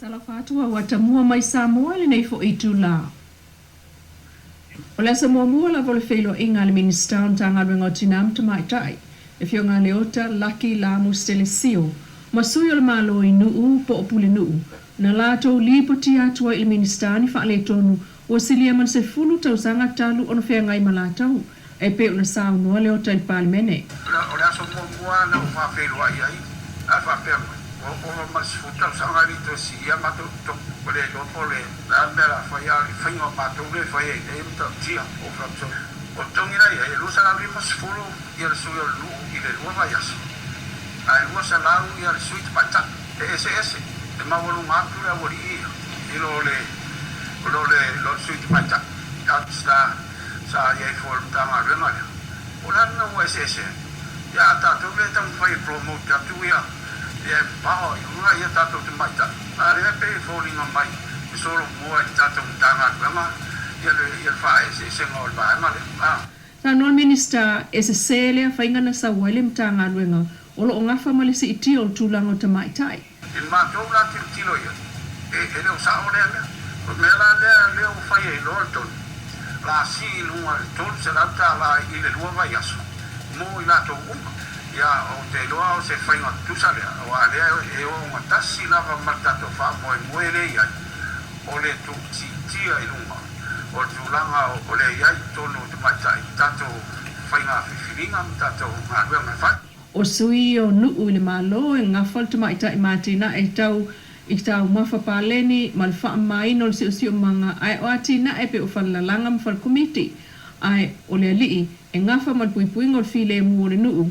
Tala fatua watamua mai Samoa le nei fo itula. O le Samoa mua la vole feilo inga le minister tanga rengo tinam te mai tai. E fio ngā leota laki la mustelesio. Masui o le malo i nuu po opule nuu. Na lato lipo ti atua il minister ni fa le tonu o silia man se fulu tau sanga talu ono fea ngai malatau. E pe o na sao noa leota il palmene. O le Samoa mua na ufa feilo ai ai. A fa pema. O mas futa sanga ni to si ya mato to le lo pole la mera fa ya fa no mato le fa ya e to tia o fraccio o tongira ya lo sala ri mas fulu ya su yo lu i le lo va ya so ai lo sala u ya su it pata ss e ma volu mato la voli e lo su it pata sta sa ya for ta ma re ma o la no ss ya ta to le tam fa promote ta tu ya e paho ua ia tatou te maita a rea pe falling on mai e solo mua i tatou tanga ruanga ia le whae se ngol bae ma le Ta noa minister e se sele whainga na sa waile mtanga ruanga o lo ngafa ma le si iti o tūlango te maitai e mātou la te tilo ia e leo sao lea mea o mea leo whae e loa ton la si lunga ton se lauta la i le lua vai aso mo i lato uma ya o te loa o se whainga tusalea o a lea e o ngatasi lava matato wha moe moere iai o le tu tia i lunga o tūlanga o le iai tonu te maitai tato whainga whiwhiringa tato ngā ruanga whai o sui o nuu i le malo e ngafal te maitai mātina e tau mawhapaleni ma le wha mai no le si o manga ai o atina e pe o whalalanga ma whal komiti ai o le alii e ngafa ma le puipuinga o le while mua le nuu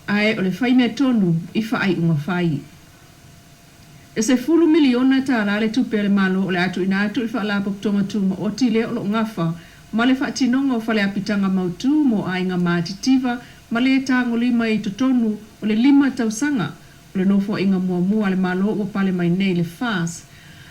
ai o le whai mea tonu i whaai unga whai. E se fulu miliona tāra le tupe le malo o le atu ina atu i whaalapo kutonga tuma o tile o lo ngafa ma le whaatinonga o whale apitanga mautu mo ainga mātitiva ma le tango lima i totonu o le 5 tausanga o le nofo inga mua le malo o pale mai nei le fas.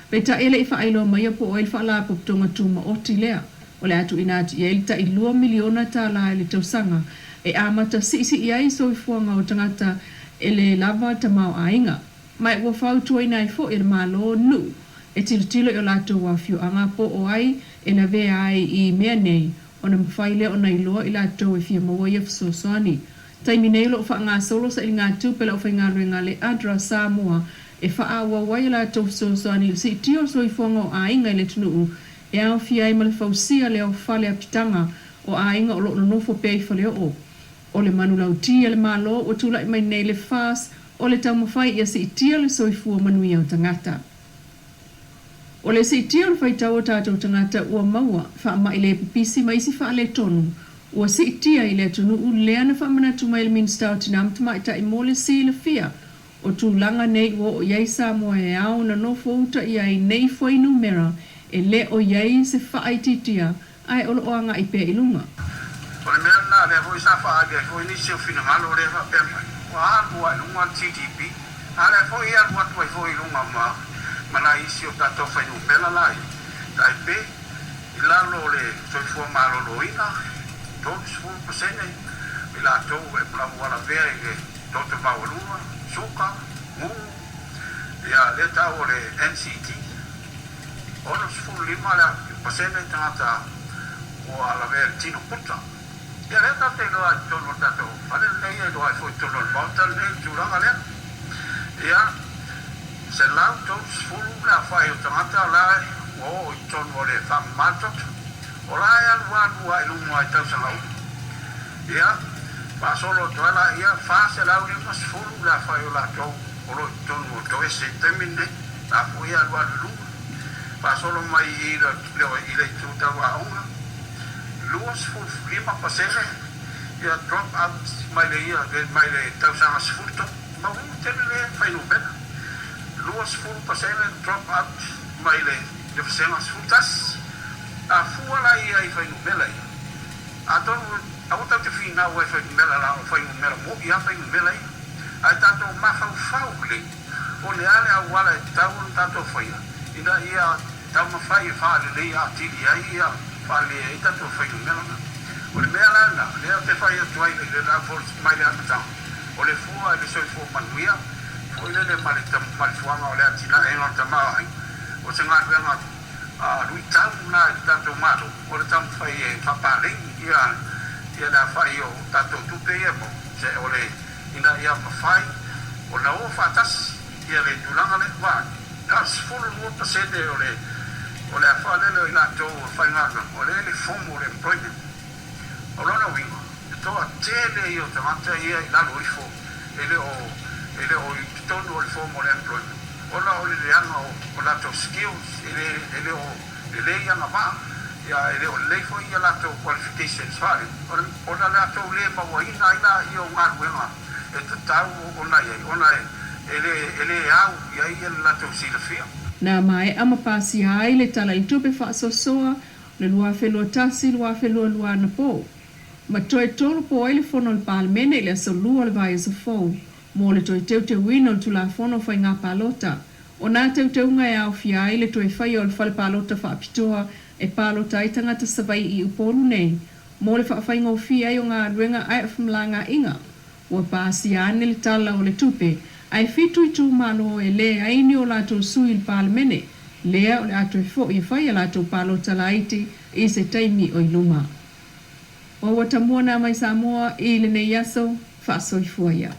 Peta ele i whaailo mai po o il whaalapo kutonga tuma o tilea o le atu ina atu i elita i 2 miliona tāra le tausanga e amata si iai so i fuanga o tangata e le lava ta mau ainga. Mai ua whautua ina i fo i le malo nu. E tilo i o lato wa fiu anga po o ai e na vea ai i mea nei o na mwhaile o na iloa i lato e fia maua i afsosoani. Taimi nei lo wha ngā solo sa i ngā tūpela o whainga ruenga le adra Samoa e wha awa wai lato afsosoani si tio so i fuanga o ainga i le tunu e au fia ai ma le fausia le au whale apitanga o ainga o lo nofo pe i whale o. O le manulau tia le malo o tula i mai nei le fas o le tau mawhai ia si itia le soifua manui au tangata. O le si itia le whaitau o tātou tangata ua maua wha ma i le pipisi mai si wha le tonu. Ua si itia i le tunu u lea na wha manatu mai le minsta o tinam tama i ta i mole si le fia. O tūlanga nei ua o iei Samoa e au na nofo uta i ai nei fwai numera e le o iei se wha ai titia ai o lo oanga i pia ilunga. o le mea na le foi sa fa age foi ni se fina ngalo le fa pempa wa bua lunga TTP ale foi ia wat foi lunga ma na isi o tato fa no pela lai dai pe ila lo le so fo malo lo ina todos fu posene ila to e pla wala vere che toto va lua suka mu ya le ta o le NCT ono fu lima la posene tata o ala ver tino puta ya le ta te lo a tono tato ale le lo a foi tono il volta le giuranga le ya se la todos fu la fai o tata la o tono le fa mato ora ya wa ilunga i tau sanga ya pa solo tola ya fa se la uni mas fu la fai o la to oro tono to ese termine la foi al wa lu pa solo mai ile tuta wa una luas fu lima pasere ya drop out mai le tau sanga sfurto ma un tele fai no bena luas fu pasere drop out mai le sanga sfurtas a fuala ia fai no bela a ton a uta te fina o fai no bela la fai no bela mo ia fai no bela a tanto ma fa le o le ale a wala tau tanto fai ina ia tau ma fai fa le ia tili ia fa le tanto fai no bela o le bela na le te fai tu ai le la force mai le ata o le fua le so fu manuia o le male tam mal fuanga o le atina e non tama o se ngā ruenga lui tau nā i tātou mātou, o le tamu whai e whapālengi ia nā whai o tātou tupe ia mo, se o le ina ia mawhai, o na o whātasi, ia le tūlanga le wā, ka sifuru lua pasete o le whaalele i lātou whai ngāka, o le formal employment, o lona wingo, e toa tēle i o tangata ia i lalo ifo, ele o i tonu o le formal employment. Ola o le anga o lato skills, ele o le anga maa, ele o le fo ia lato qualifications fare. Ola lato le mawa ina ila i o ngā ruenga, e te tau o ona ele au ia lato silafia. Na mai ama pasi ai le tala i tupe whaasosoa, le lua whenua tasi, lua whenua na po. Ma toi tolu po ele fono le palmene le aso lua le vai aso fau. Mo le toi teu te wino le tula fono fai ngā palota. O nā teu ngai au fia le toi fai o le fale palota whaapitoa e palota i tangata savai i upolu nei. Mo le whaafai ngau fia o ngā ruenga ai awhamlanga inga. Ua pāsi ane le tala o le tupe. Ai fitu i tū malo e le aini o lato sui il palmene. Lea o le ato e fo i fai a lato palota laiti i se taimi o iluma. O watamua na mai Samoa i le nei yaso, whaasoi fuaia.